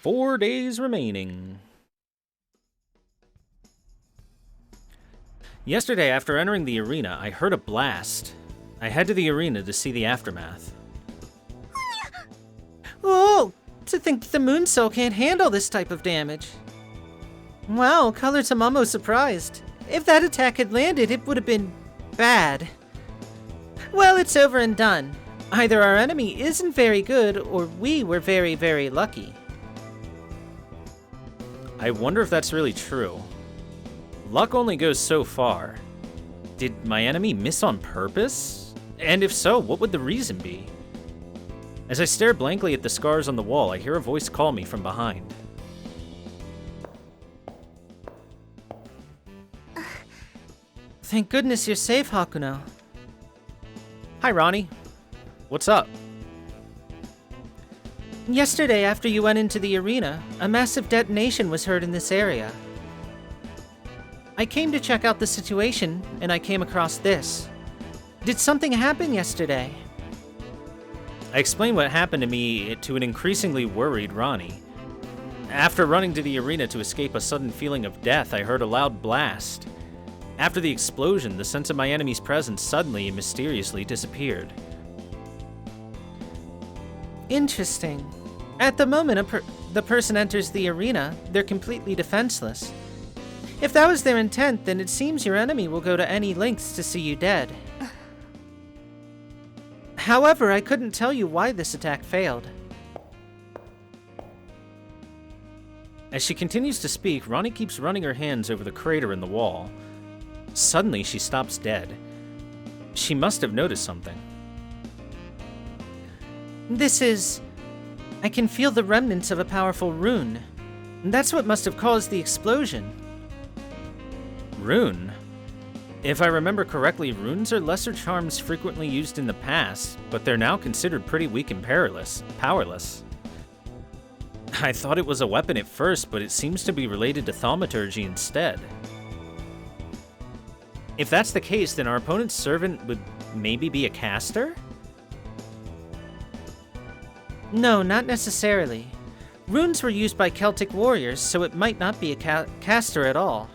4 days remaining. Yesterday, after entering the arena, I heard a blast. I head to the arena to see the aftermath. Oh, to think the Moon Soul can't handle this type of damage. Wow, Color Tamamo's surprised. If that attack had landed, it would have been bad. Well, it's over and done. Either our enemy isn't very good, or we were very, very lucky. I wonder if that's really true. Luck only goes so far. Did my enemy miss on purpose? And if so, what would the reason be? As I stare blankly at the scars on the wall, I hear a voice call me from behind. Thank goodness you're safe, Hakuno. Hi, Ronnie. What's up? Yesterday, after you went into the arena, a massive detonation was heard in this area. I came to check out the situation, and I came across this. Did something happen yesterday? I explained what happened to me to an increasingly worried Ronnie. After running to the arena to escape a sudden feeling of death, I heard a loud blast. After the explosion, the sense of my enemy's presence suddenly and mysteriously disappeared. Interesting. At the moment the person enters the arena, they're completely defenseless. If that was their intent, then it seems your enemy will go to any lengths to see you dead. However, I couldn't tell you why this attack failed. As she continues to speak, Ronnie keeps running her hands over the crater in the wall. Suddenly, she stops dead. She must have noticed something. I can feel the remnants of a powerful rune. That's what must have caused the explosion. Rune? If I remember correctly, runes are lesser charms frequently used in the past, but they're now considered pretty weak and powerless. I thought it was a weapon at first, but it seems to be related to thaumaturgy instead. If that's the case, then our opponent's servant would maybe be a caster? No, not necessarily. Runes were used by Celtic warriors, so it might not be a caster at all.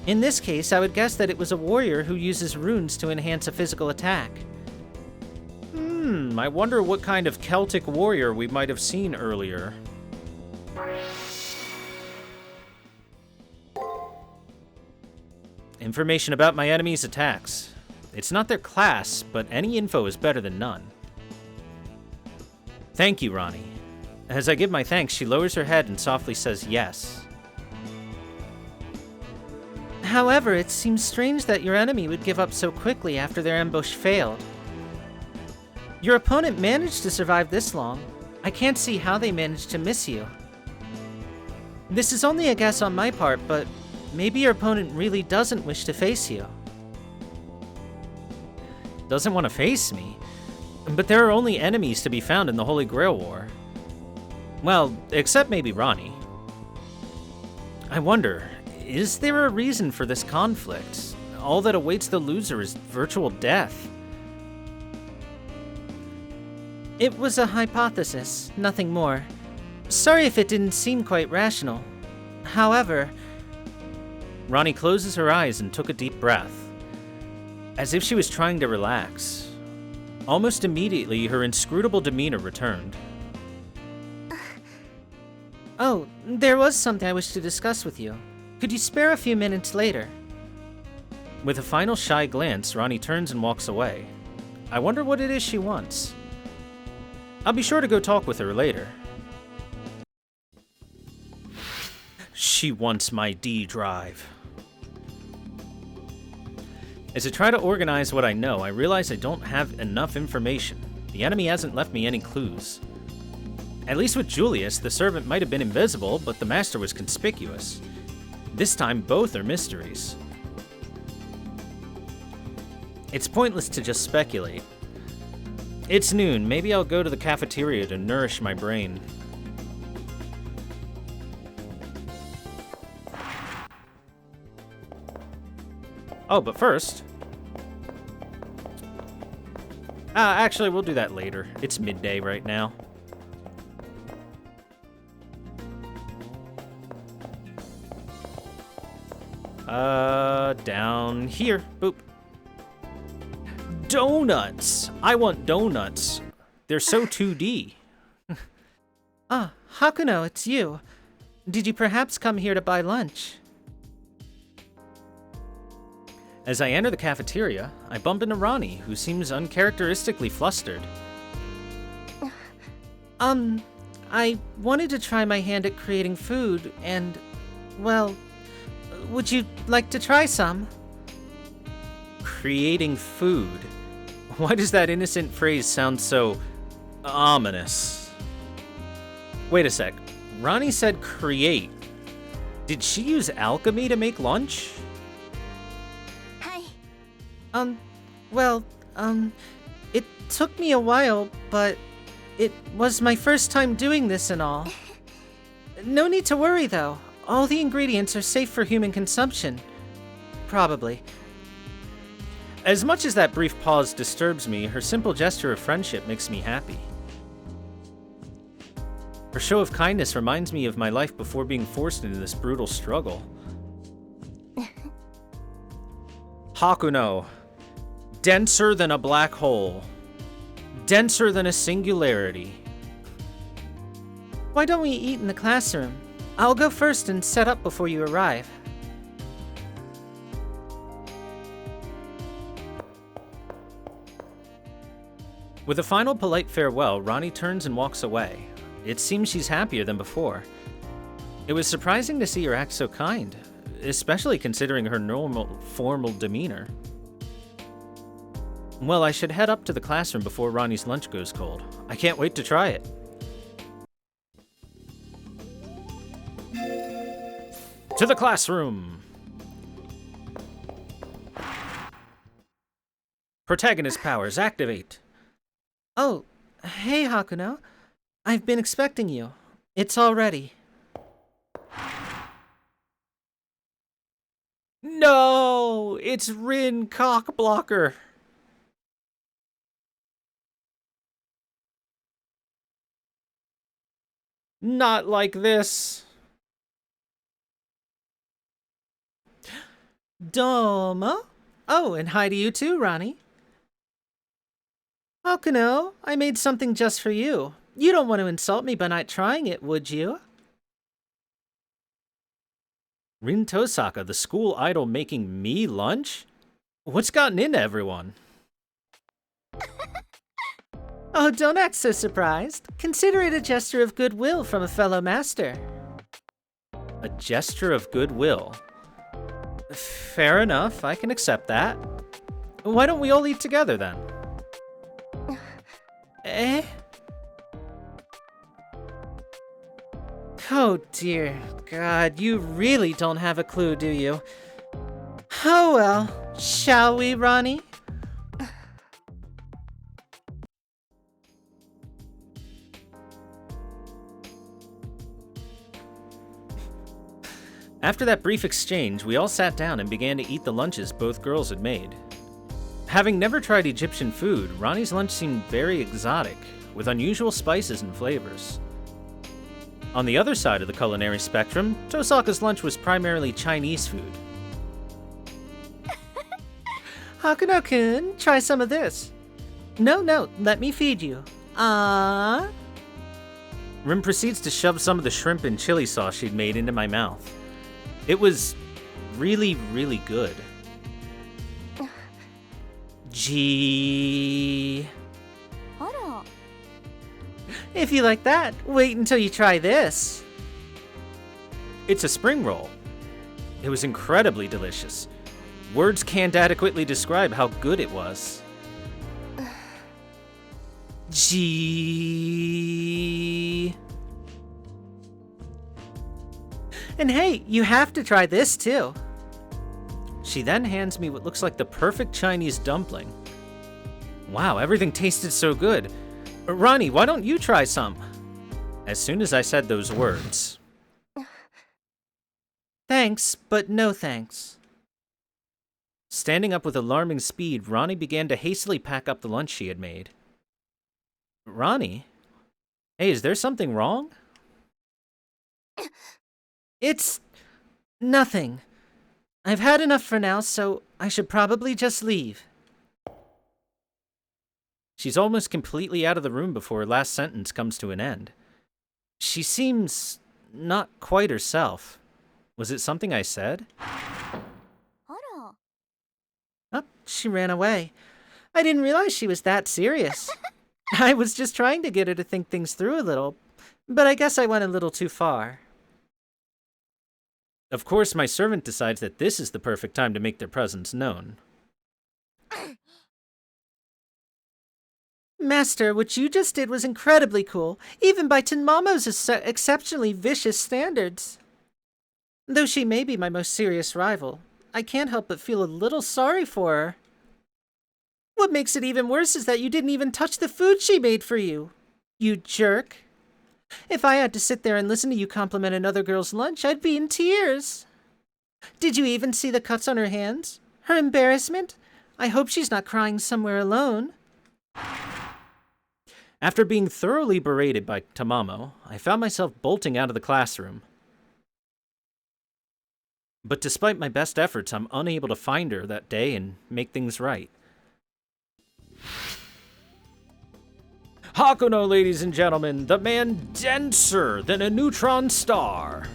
In this case, I would guess that it was a warrior who uses runes to enhance a physical attack. I wonder what kind of Celtic warrior we might have seen earlier. Information about my enemy's attacks. It's not their class, but any info is better than none. Thank you, Ronnie. As I give my thanks, she lowers her head and softly says yes. However, it seems strange that your enemy would give up so quickly after their ambush failed. Your opponent managed to survive this long. I can't see how they managed to miss you. This is only a guess on my part, but maybe your opponent really doesn't wish to face you. Doesn't want to face me? But there are only enemies to be found in the Holy Grail War. Well, except maybe Ronnie. I wonder, is there a reason for this conflict? All that awaits the loser is virtual death. It was a hypothesis, nothing more. Sorry if it didn't seem quite rational. However... Ronnie closes her eyes and took a deep breath, as if she was trying to relax. Almost immediately, her inscrutable demeanor returned. Oh, there was something I wish to discuss with you. Could you spare a few minutes later? With a final shy glance, Ronnie turns and walks away. I wonder what it is she wants. I'll be sure to go talk with her later. She wants my D drive. As I try to organize what I know, I realize I don't have enough information. The enemy hasn't left me any clues. At least with Julius, the servant might have been invisible, but the master was conspicuous. This time, both are mysteries. It's pointless to just speculate. It's noon. Maybe I'll go to the cafeteria to nourish my brain. Oh, but first... actually, we'll do that later. It's midday right now. Down here. Boop. Donuts! I want donuts. They're so 2D. Ah, Hakuno, it's you. Did you perhaps come here to buy lunch? As I enter the cafeteria, I bump into Ronnie, who seems uncharacteristically flustered. I wanted to try my hand at creating food, and, well, would you like to try some? Creating food? Why does that innocent phrase sound so ominous? Wait a sec. Ronnie said create. Did she use alchemy to make lunch? Hi. It took me a while, but it was my first time doing this and all. No need to worry, though. All the ingredients are safe for human consumption. Probably. As much as that brief pause disturbs me, her simple gesture of friendship makes me happy. Her show of kindness reminds me of my life before being forced into this brutal struggle. Hakuno. Denser than a black hole. Denser than a singularity. Why don't we eat in the classroom? I'll go first and set up before you arrive. With a final polite farewell, Ronnie turns and walks away. It seems she's happier than before. It was surprising to see her act so kind, especially considering her normal, formal demeanor. Well, I should head up to the classroom before Ronnie's lunch goes cold. I can't wait to try it. To the classroom! Protagonist powers activate. Oh, hey Hakuno. I've been expecting you. It's all ready. No! It's Rin Cockblocker! Not like this. Domo? Oh, and hi to you too, Ronnie. Hakuno, I made something just for you. You don't want to insult me by not trying it, would you? Rin Tosaka, the school idol, making me lunch? What's gotten into everyone? Oh, don't act so surprised. Consider it a gesture of goodwill from a fellow master. A gesture of goodwill. Fair enough, I can accept that. Why don't we all eat together then? Eh? Oh dear God, you really don't have a clue, do you? Oh well, shall we, Ronnie? After that brief exchange, we all sat down and began to eat the lunches both girls had made. Having never tried Egyptian food, Ronnie's lunch seemed very exotic, with unusual spices and flavors. On the other side of the culinary spectrum, Tosaka's lunch was primarily Chinese food. Hakuno-kun, try some of this. No, let me feed you. Rin proceeds to shove some of the shrimp and chili sauce she'd made into my mouth. It was really, really good. Gee. If you like that, wait until you try this. It's a spring roll. It was incredibly delicious. Words can't adequately describe how good it was. Gee. And hey, you have to try this too. She then hands me what looks like the perfect Chinese dumpling. Wow, everything tasted so good. Ronnie, why don't you try some? As soon as I said those words. Thanks, but no thanks. Standing up with alarming speed, Ronnie began to hastily pack up the lunch she had made. Ronnie? Hey, is there something wrong? It's nothing. I've had enough for now, so I should probably just leave. She's almost completely out of the room before her last sentence comes to an end. She seems not quite herself. Was it something I said? Oh, she ran away. I didn't realize she was that serious. I was just trying to get her to think things through a little, but I guess I went a little too far. Of course, my servant decides that this is the perfect time to make their presence known. Master, what you just did was incredibly cool, even by Tamamo's exceptionally vicious standards. Though she may be my most serious rival, I can't help but feel a little sorry for her. What makes it even worse is that you didn't even touch the food she made for you. You jerk. If I had to sit there and listen to you compliment another girl's lunch, I'd be in tears. Did you even see the cuts on her hands? Her embarrassment? I hope she's not crying somewhere alone. After being thoroughly berated by Tamamo, I found myself bolting out of the classroom. But despite my best efforts, I'm unable to find her that day and make things right. Hakuno, ladies and gentlemen, the man denser than a neutron star.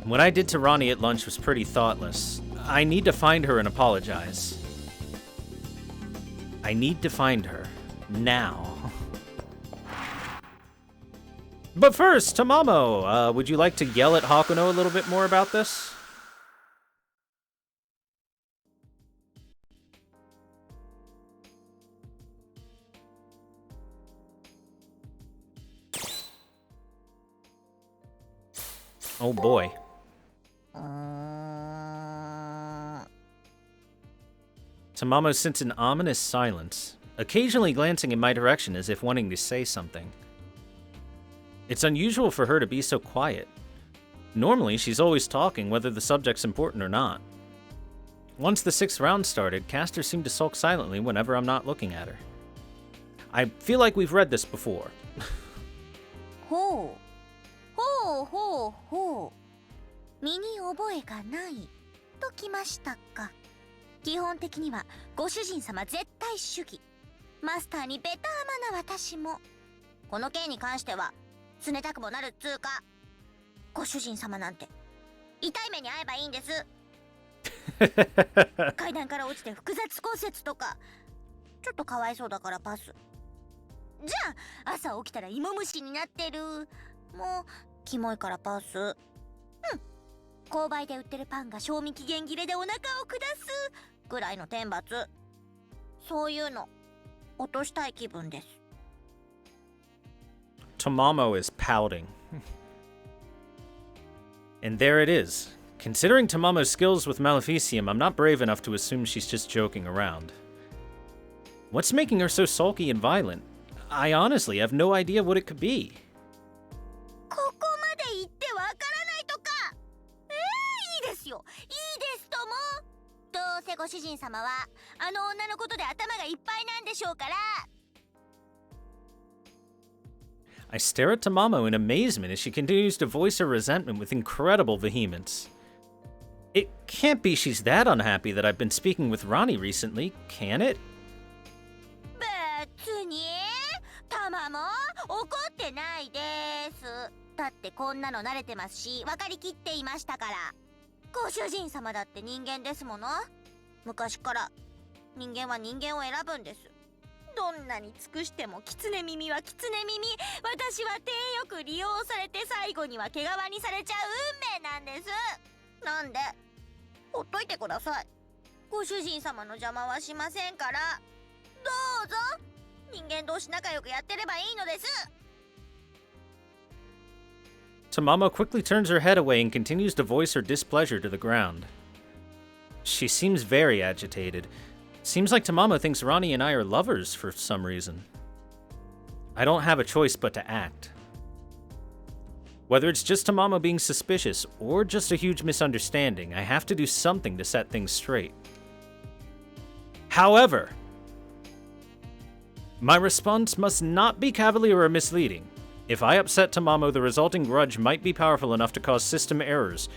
What I did to Ronnie at lunch was pretty thoughtless. I need to find her and apologize. I need to find her. Now. But first, Tamamo, would you like to yell at Hakuno a little bit more about this? Oh boy. Tamamo sits in ominous silence, occasionally glancing in my direction as if wanting to say something. It's unusual for her to be so quiet. Normally, she's always talking, whether the subject's important or not. Once the 6th round started, casters seem to sulk silently whenever I'm not looking at her. I feel like we've read this before. ほうほうほうほう身に覚えがないときましたか。基本的にはご主人様絶対主義、マスターにベターマな私もこの件に関しては冷たくもなるっつうか、ご主人様なんて痛い目に遭えばいいんです。階段から落ちて複雑骨折とかちょっとかわいそうだからパス。じゃあ朝起きたら芋虫になってる、もうキモいからパス。うん、購買で売ってるパンが賞味期限切れでお腹を下すぐらいの天罰、そういうの落としたい気分です。Tamamo is pouting. And there it is. Considering Tamamo's skills with Maleficium, I'm not brave enough to assume she's just joking around. What's making her so sulky and violent? I honestly have no idea what it could be. ここまで言ってわからないとか。いいですよ、いいですとも。どうせご主人様はあの女のことで頭がいっぱいなんでしょうから。I stare at Tamamo in amazement as she continues to voice her resentment with incredible vehemence. It can't be she's that unhappy that I've been speaking with Ronnie recently, can it? 別にタマも怒ってないです。だってこんなの慣れてますし分かりきっていましたから。ご主人様だって人間ですもの。昔から人間は人間を選ぶんです。どんなに尽くしても狐耳は狐耳。私は手よく利用されて最後には毛皮にされちゃう運命なんです。なんでほっといてください。ご主人様の邪魔はしませんから。どうぞ人間同士仲良くやってればいいのです。 Tamamo quickly turns her head away and continues to voice her displeasure to the ground. She seems very agitated. Seems like Tamamo thinks Ronnie and I are lovers for some reason. I don't have a choice but to act. Whether it's just Tamamo being suspicious or just a huge misunderstanding, I have to do something to set things straight. However, my response must not be cavalier or misleading. If I upset Tamamo, the resulting grudge might be powerful enough to cause system errors.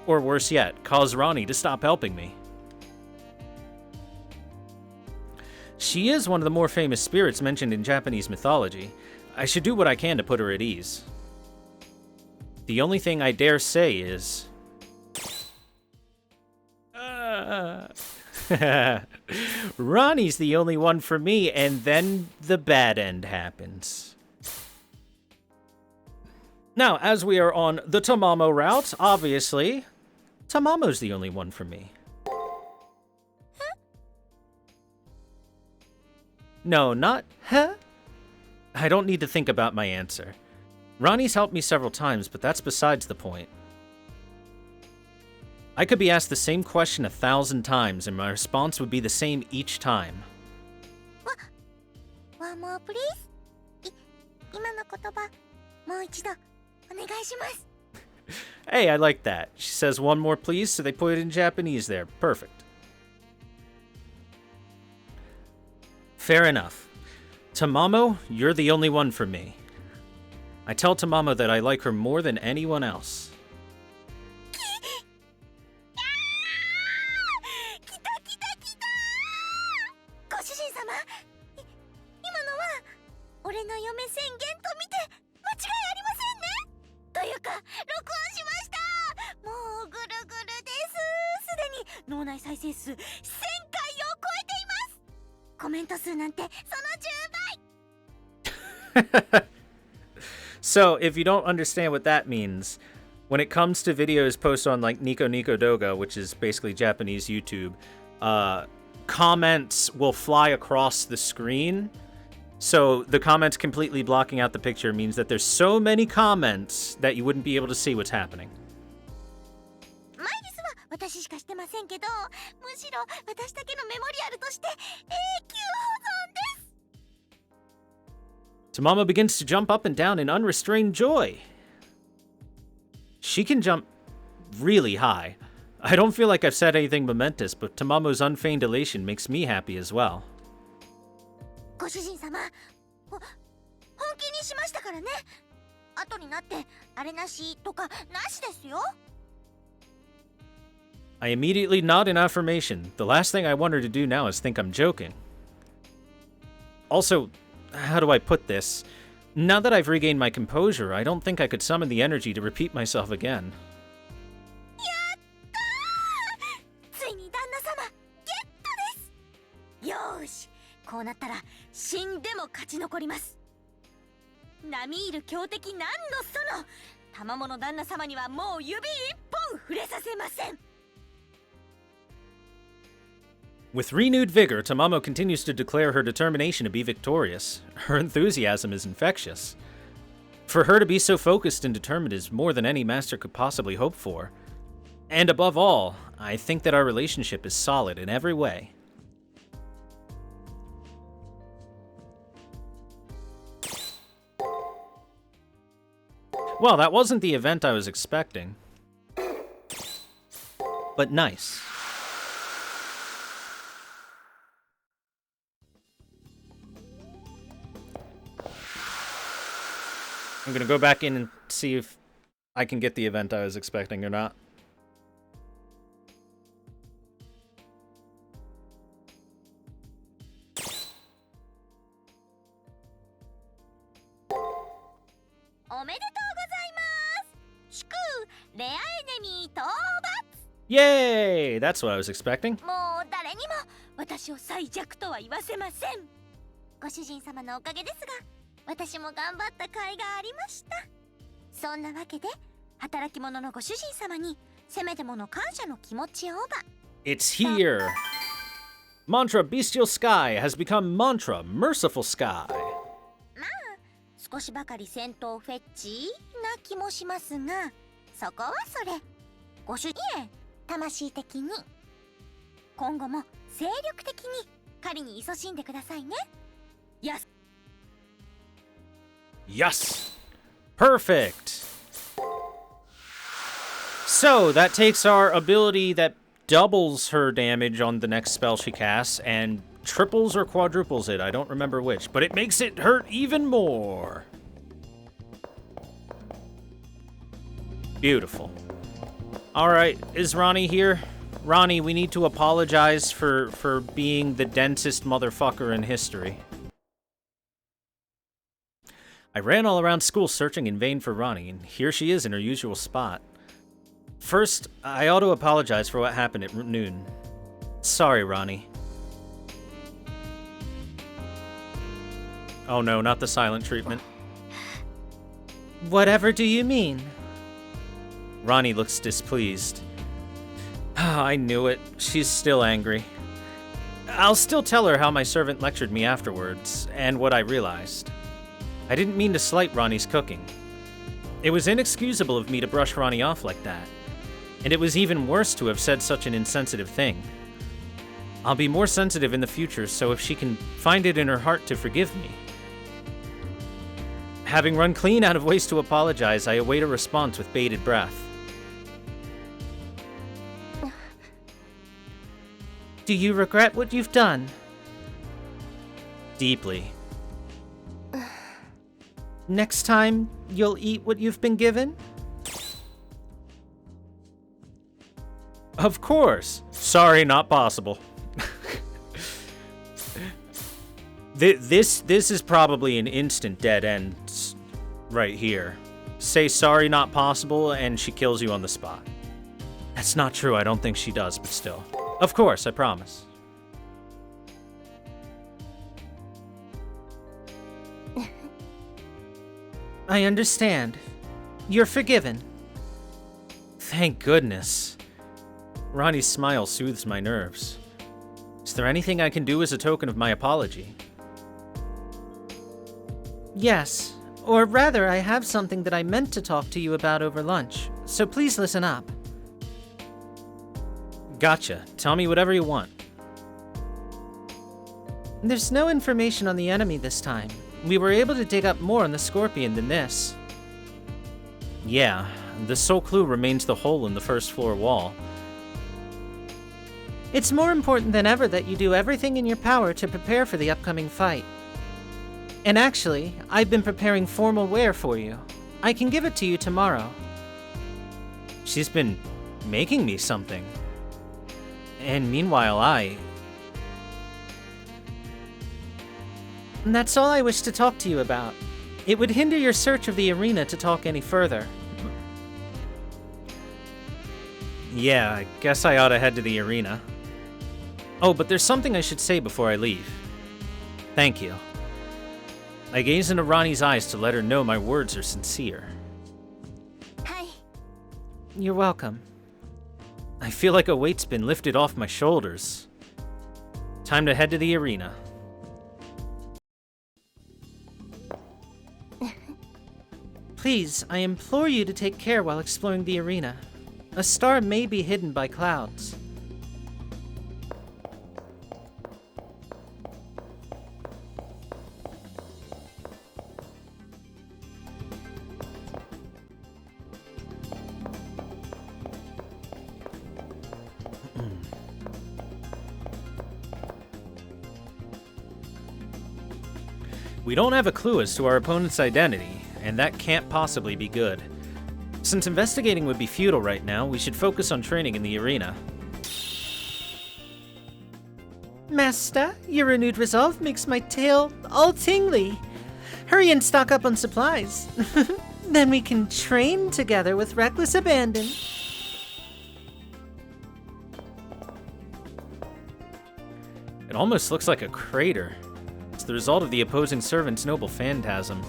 Or worse yet, cause Ronnie to stop helping me. She is one of the more famous spirits mentioned in Japanese mythology. I should do what I can to put her at ease. The only thing I dare say is... Ronnie's the only one for me, and then the bad end happens. Now, as we are on the Tamamo route, obviously, Tamamo's the only one for me. No, not huh? I don't need to think about my answer. Ronnie's helped me several times, but that's besides the point. I could be asked the same question 1,000 times, and my response would be the same each time. One more, please. 今の言葉、もう一度お願いします。 Hey, I like that. She says one more please, so they put it in Japanese there. Perfect. Fair enough. Tamamo, you're the only one for me. I tell Tamamo that I like her more than anyone else. ご主人様、今のは俺の嫁宣言と見て間違いありませんね。というか、録音しました。もうぐるぐるです。すでに脳内再生数1000回を超えています。コメント数なんてその10倍。So, if you don't understand what that means, when it comes to videos posted on like Nico Nico Doga, which is basically Japanese YouTube, comments will fly across the screen. So the comments completely blocking out the picture means that there's so many comments that you wouldn't be able to see what's happening. マイリスは私しかしてませんけど、むしろ私だけのメモリアルとして永久保存です。 Tamamo begins to jump up and down in unrestrained joy. She can jump really high. I don't feel like I've said anything momentous, but Tamamo's unfeigned elation makes me happy as well. ご主人様、本気にしましたからね。後になってあれなしとかなしですよ。 I immediately nod in affirmation. The last thing I want her to do now is think I'm joking. Also, how do I put this? Now that I've regained my composure, I don't think I could summon the energy to repeat myself again. ついに旦那様ゲットです。よーし、こうなったら死んでも勝ち残ります。並みいる強敵なんのその卵の旦那様にはもう指一本触れさせません。 With renewed vigor, Tamamo continues to declare her determination to be victorious. Her enthusiasm is infectious. For her to be so focused and determined is more than any master could possibly hope for. And above all, I think that our relationship is solid in every way. Well, that wasn't the event I was expecting. But nice. I'm gonna go back in and see if I can get the event I was expecting or not. Yay! That's what I was expecting. もう誰にも私を最弱とは言わせません。ご主人様のおかげですが、私も頑張った甲斐がありました。そんなわけで、働き者のご主人様にせめてもの感謝の気持ちをば。It's here! Mantra Bestial Sky has become Mantra Merciful Sky. まあ、少しばかり戦闘フェッチな気もしますが、そこはそれ。ご主人へ、魂的に。今後も精力的に狩りに勤しんでくださいね。Yes! Perfect! So, that takes our ability that doubles her damage on the next spell she casts, and triples or quadruples it, I don't remember which, but it makes it hurt even more! Beautiful. Alright, is Ronnie here? Ronnie, we need to apologize for being the densest motherfucker in history. I ran all around school searching in vain for Ronnie, and here she is in her usual spot. First, I ought to apologize for what happened at noon. Sorry, Ronnie. Oh no, not the silent treatment. Whatever do you mean? Ronnie looks displeased. I knew it. She's still angry. I'll still tell her how my servant lectured me afterwards, and what I realized. I didn't mean to slight Ronnie's cooking. It was inexcusable of me to brush Ronnie off like that, and it was even worse to have said such an insensitive thing. I'll be more sensitive in the future, so if she can find it in her heart to forgive me. Having run clean out of ways to apologize, I await a response with bated breath. Do you regret what you've done? Deeply. Next time, you'll eat what you've been given? Of course. Sorry, not possible. This is probably an instant dead end right here. Say sorry, not possible, and she kills you on the spot. That's not true, I don't think she does, but still. Of course, I promise. I understand. You're forgiven. Thank goodness. Ronnie's smile soothes my nerves. Is there anything I can do as a token of my apology? Yes, or rather, I have something that I meant to talk to you about over lunch, so please listen up. Gotcha. Tell me whatever you want. There's no information on the enemy this time. We were able to dig up more on the Scorpion than this. Yeah, the sole clue remains the hole in the first floor wall. It's more important than ever that you do everything in your power to prepare for the upcoming fight. And actually, I've been preparing formal wear for you. I can give it to you tomorrow. She's been making me something. And meanwhile, And that's all I wish to talk to you about. It would hinder your search of the arena to talk any further. Yeah, I guess I ought to head to the arena. Oh, but there's something I should say before I leave. Thank you. I gaze into Ronnie's eyes to let her know my words are sincere. Hi. You're welcome. I feel like a weight's been lifted off my shoulders. Time to head to the arena. Please, I implore you to take care while exploring the arena. A star may be hidden by clouds. We don't have a clue as to our opponent's identity, and that can't possibly be good. Since investigating would be futile right now, we should focus on training in the arena. Master, your renewed resolve makes my tail all tingly. Hurry and stock up on supplies. Then we can train together with reckless abandon. It almost looks like a crater. It's the result of the opposing servant's noble phantasm.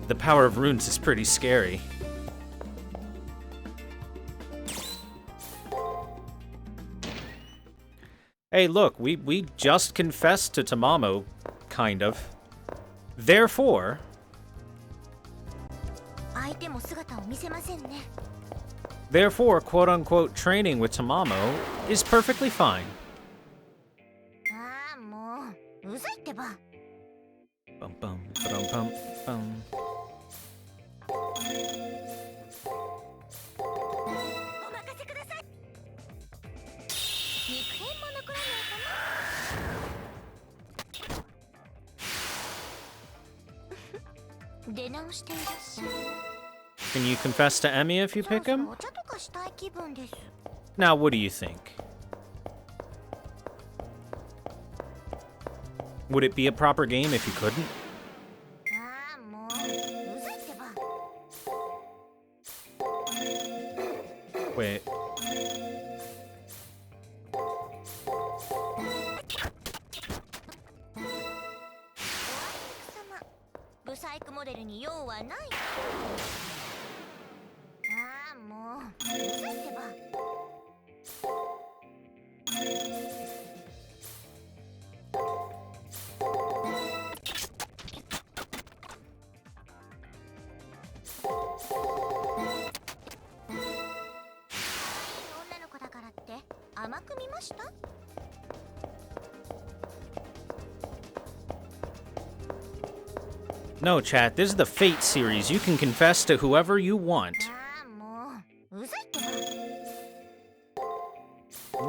The power of runes is pretty scary. Hey, look, we just confessed to Tamamo, kind of. Therefore, 相手も姿を見せませんね。 quote-unquote, training with Tamamo is perfectly fine. ああ、もう、うざいってば。 Bum bum bum bum bum. お任せください。肉片も残らないかな。出直していらっしゃい。Can you confess to Emiya if you そろ pick そろ him? お茶とかしたい気分です。 Now, what do you think? Would it be a proper game if you couldn't? ああ、もううざいってば。 Wait. 様、ブサイクモデルに用はない。ああ、もううざいってば。 女の子だからって甘く見ました？ No, chat. This is the Fate series. You can confess to whoever you want, ああ、もううざいってば。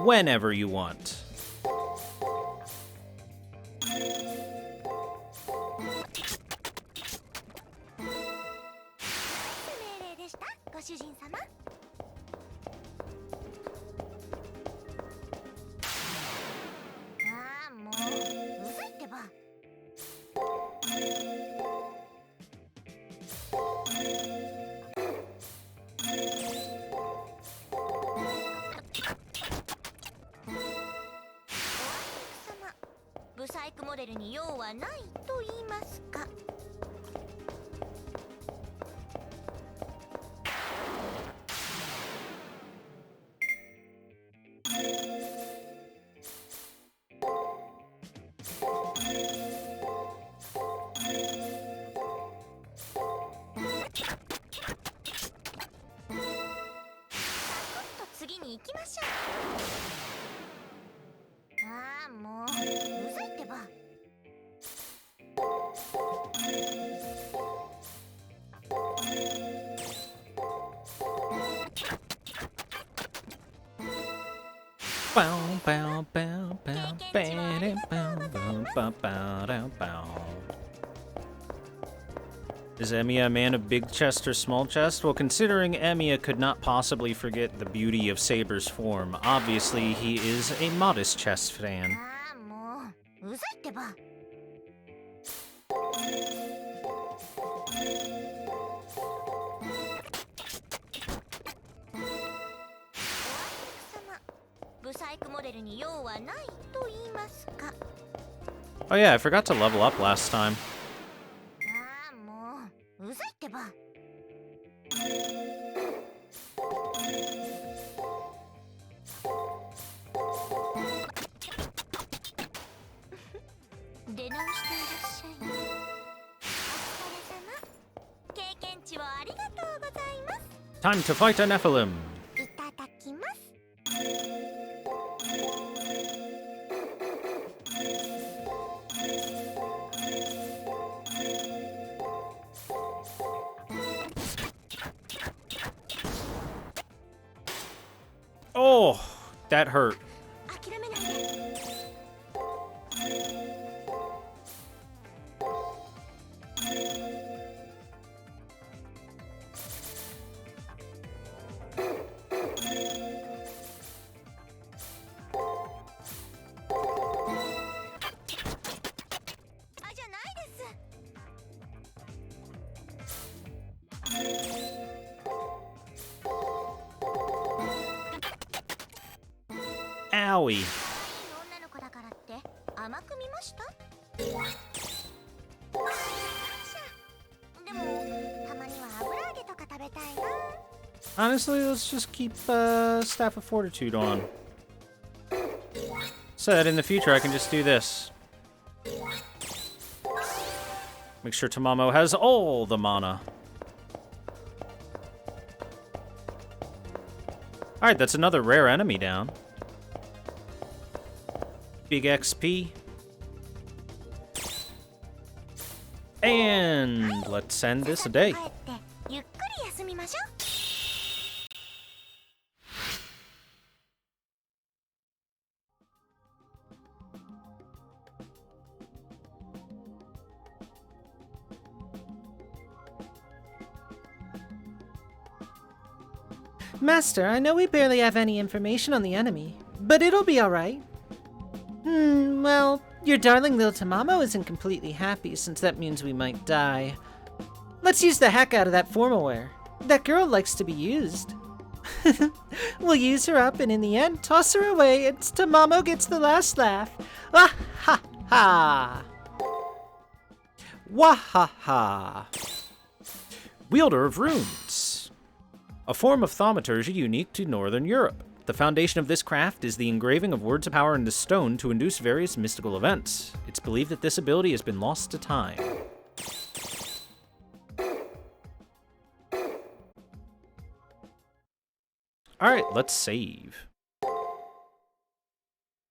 whenever you want. 命令でした、ご主人様。 ああ、もううざいってば。 ブサイクモデルに用はないと言いますか。 次に行きましょう。ああ、もううざいってば。 Bow, bow, bow, bow, ba-dum, bow, bow, bow, bow, dow, bow. Is Emiya a man of big chest or small chest? Well, considering Emiya could not possibly forget the beauty of Saber's form, obviously he is a modest chest fan. ああ、もううざいってば。 ブサイクモデルに用はないと言いますか。 Oh yeah, I forgot to level up last time. ああ、もううざいってば。 出直していらっしゃい。お疲れ様。経験値をありがとうございます。 Time to fight a Nephilim. いただきます。 Oh, that hurt. 諦めないで。 あ、じゃないです。 Owie. 女の子だからって甘く見ました？でもたまには油揚げとか食べたいな。 Honestly, let's just keep Staff of Fortitude on. So that in the future I can just do this. Make sure Tamamo has all the mana. Alright, that's another rare enemy down. Big XP. And let's end this a day. 帰ってゆっくり休みましょう。Master, I know we barely have any information on the enemy, but it'll be alright. Well, your darling little Tamamo isn't completely happy since that means we might die. Let's use the heck out of that formal wear. That girl likes to be used. We'll use her up and in the end, toss her away and Tamamo gets the last laugh. Ah ha ha! Wahaha! Wielder of Runes. A form of thaumaturgy unique to Northern Europe. The foundation of this craft is the engraving of words of power into stone to induce various mystical events. It's believed that this ability has been lost to time. Alright, let's save.